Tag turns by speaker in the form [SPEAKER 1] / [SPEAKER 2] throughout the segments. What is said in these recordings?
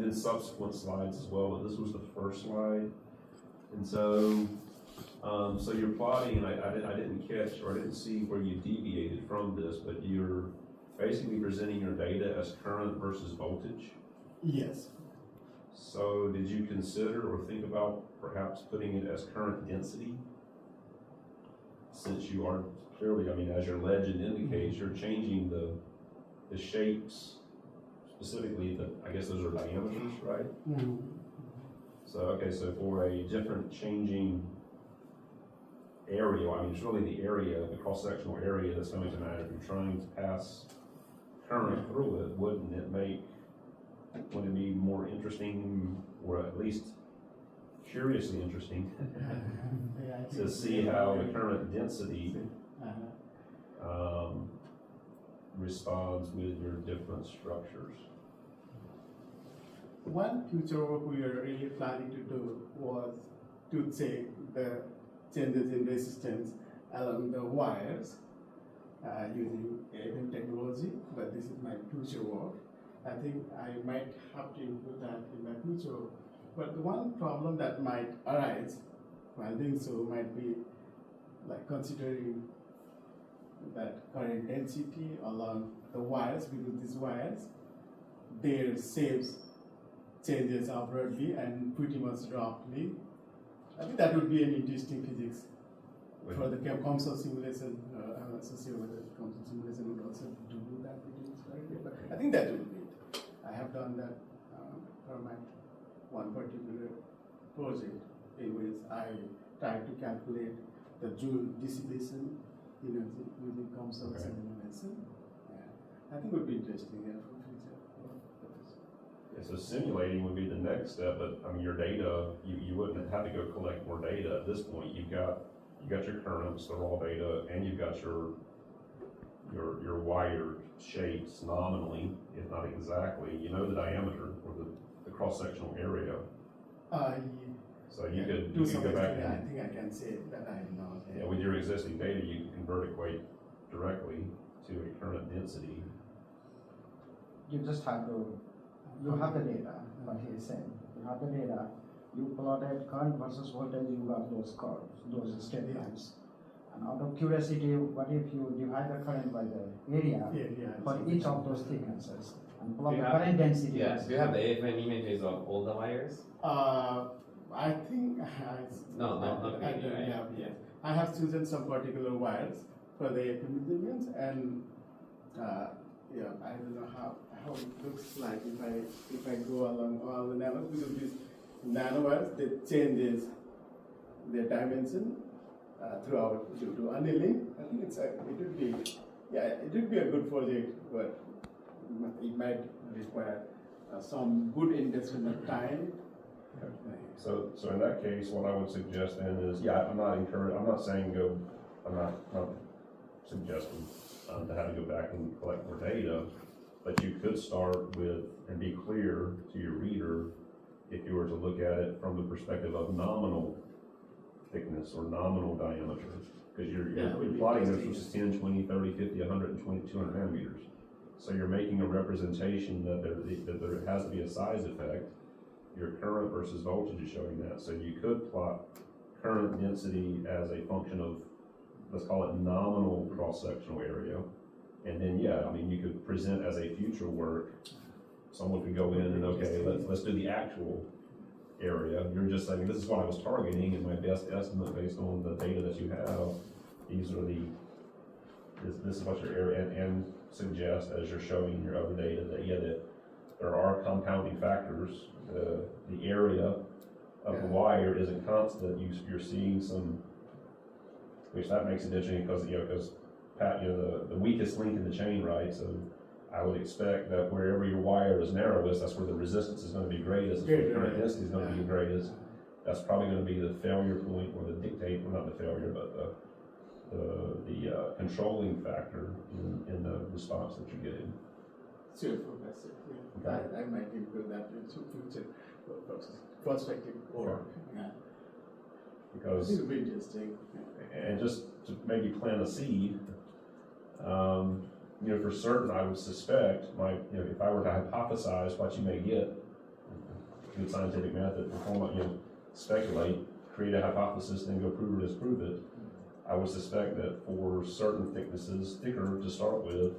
[SPEAKER 1] then subsequent slides as well, but this was the first slide. And so, so you're plotting, and I didn't catch, or I didn't see where you deviated from this, but you're basically presenting your data as current versus voltage.
[SPEAKER 2] Yes.
[SPEAKER 1] So did you consider or think about perhaps putting it as current density? Since you are clearly, I mean, as your legend indicates, you're changing the shapes, specifically I guess those are diameters, right?
[SPEAKER 2] Mm-hmm.
[SPEAKER 1] So, okay, so for a different changing area, I mean, it's really the area, the cross-sectional area that's going to matter. If you're trying to pass current through it, wouldn't it be more interesting, or at least curiously interesting, to see how the current density responds with your different structures?
[SPEAKER 2] One future work we are really planning to do was to take the changes in resistance along the wires using AFM technology, but this is my future work. I think I might have to include that in my future. But the one problem that might arise while doing so might be like considering that current density along the wires, because these wires, their shapes changes abruptly and pretty much roughly. I think that would be an interesting physics for the COMSOL simulation. I'm not so sure whether COMSOL simulation would also do that pretty much correctly, but I think that would be it. I have done that for my one particular project in which I tried to calculate the Joule dissipation energy using COMSOL simulation. I think it would be interesting for future.
[SPEAKER 1] Yeah, so simulating would be the next step, but I mean, your data, you wouldn't have to go collect more data at this point. You've got your currents, the raw data, and you've got your wired shapes nominally, if not exactly. You know the diameter or the cross-sectional area. So you could go back and,
[SPEAKER 2] I think I can say that I know.
[SPEAKER 1] Yeah, with your existing data, you can convert it quite directly to a current density.
[SPEAKER 3] You just have to, you have the data, what he is saying. You have the data, you plotted current versus voltage, you got those curves, those straight lines. And out of curiosity, what if you divide the current by the area for each of those thicknesses and plot the current density?
[SPEAKER 4] Yes, do you have the AFM images of all the wires?
[SPEAKER 2] I think
[SPEAKER 4] not really, right?
[SPEAKER 2] Yes. I have chosen some particular wires for the AFM measurements, and I don't know how it looks like if I go along all the nanos, because these nanowires, they changes their dimension throughout due to annealing. I think it would be a good project, but it might require some good investment time.
[SPEAKER 1] So in that case, what I would suggest then is, I'm not suggesting to have to go back and collect more data, but you could start with and be clear to your reader if you were to look at it from the perspective of nominal thickness or nominal diameter, because you're plotting this, which is 10, 20, 30, 50, 120, 200 nanometers. So you're making a representation that there has to be a size effect. Your current versus voltage is showing that. So you could plot current density as a function of, let's call it nominal cross-sectional area. And then, you could present as a future work, someone could go in and, okay, let's do the actual area. You're just saying, this is what I was targeting, and my best estimate based on the data that you have, these are this is what your area, and suggest as you're showing your other data that there are compounding factors. The area of the wire isn't constant. You're seeing some, which that makes it interesting because the weakest link in the chain, right? So I would expect that wherever your wire is narrowest, that's where the resistance is going to be greatest, where the current density is going to be greatest. That's probably going to be the failure point, or not the failure, but the controlling factor in the response that you're getting.
[SPEAKER 2] Sure, Professor. Okay. I might include that in some future prospective work.
[SPEAKER 1] Because
[SPEAKER 2] it would be interesting.
[SPEAKER 1] And just to maybe plant a seed, for certain, I would suspect if I were to hypothesize what you may get, good scientific method, speculate, create a hypothesis, then go prove or disprove it. I would suspect that for certain thicknesses, thicker to start with,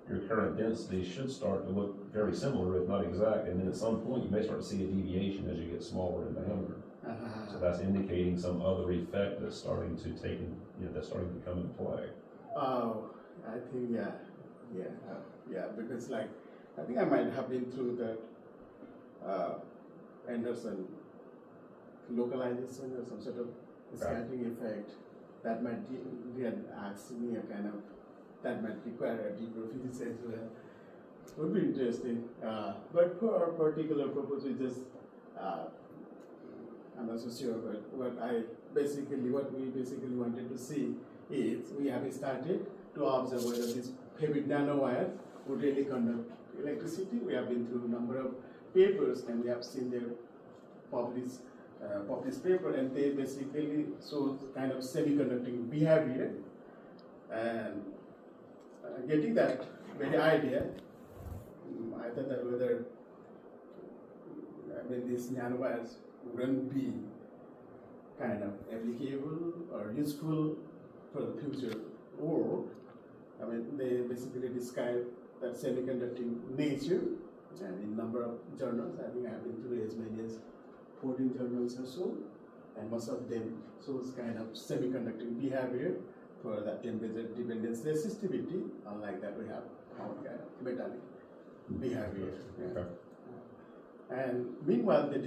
[SPEAKER 1] your current density should start to look very similar, if not exact, and then at some point you may start to see a deviation as you get smaller in diameter. So that's indicating some other effect that's starting to take, that's starting to come into play.
[SPEAKER 2] Oh, I think, because like, I think I might have been through that Anderson localization or some sort of scattering effect that might ask me a kind of, that might require a deeper physics as well. Would be interesting, but for our particular purpose, we just, I'm not so sure, but what we basically wanted to see is we have started to observe whether this heavy nanowire would really conduct electricity. We have been through a number of papers and we have seen their published paper, and they basically show kind of semiconducting behavior, and getting that very idea, I thought that whether these nanowires wouldn't be kind of applicable or useful for the future world. They basically describe that semiconducting nature, and in number of journals, I think I have been through as many as 14 journals or so, and most of them shows kind of semiconducting behavior for that temperature dependence resistivity, unlike that we have our kind of metallic behavior. Yeah.
[SPEAKER 1] Okay.
[SPEAKER 2] And meanwhile, they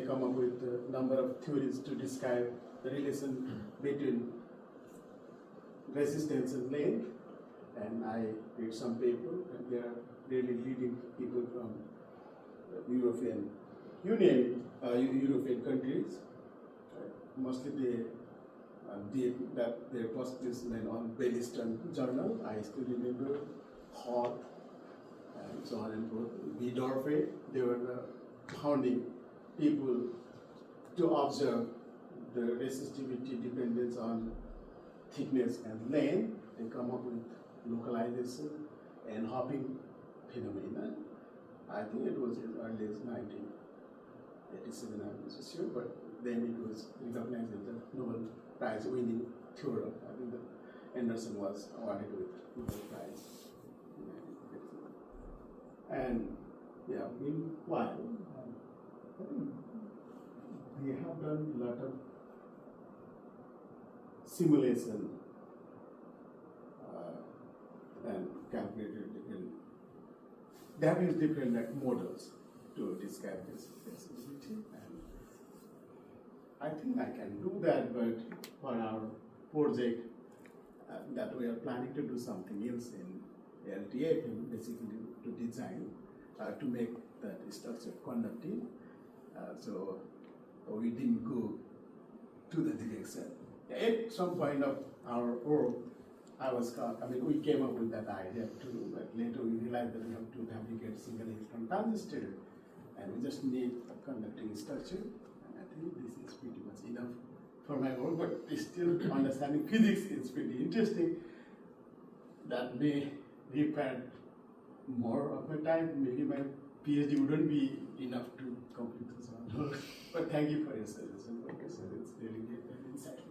[SPEAKER 2] come up with a number of theories to describe the relation between resistance and length. And I read some paper, and they are really leading people from the European Union, European countries. Mostly they did that their postplacement on Belliston Journal. I still remember Hall and so on and forth. Bidorfe, they were the founding people to observe the resistivity dependence on thickness and length. They come up with localization and hopping phenomena. I think it was in early 1987, I'm not so sure, but then it was recognized as the Nobel Prize winning theorem. I think that Anderson was awarded with Nobel Prize. And meanwhile, I think we have done a lot of simulation and calculated different models to describe this resistivity. And I think I can do that, but for our project that we are planning to do something else in LTFM, basically to design, to make that structure conductive. So we didn't go to the direction. At some point of our work, we came up with that idea too, but later we realized that we have to fabricate single electron transistor, and we just need a conducting structure. And I think this is pretty much enough for my work, but still understanding physics is pretty interesting. That may require more of my time. Maybe my PhD wouldn't be enough to complete this one. But thank you for your suggestion, Professor. It's really great and insightful.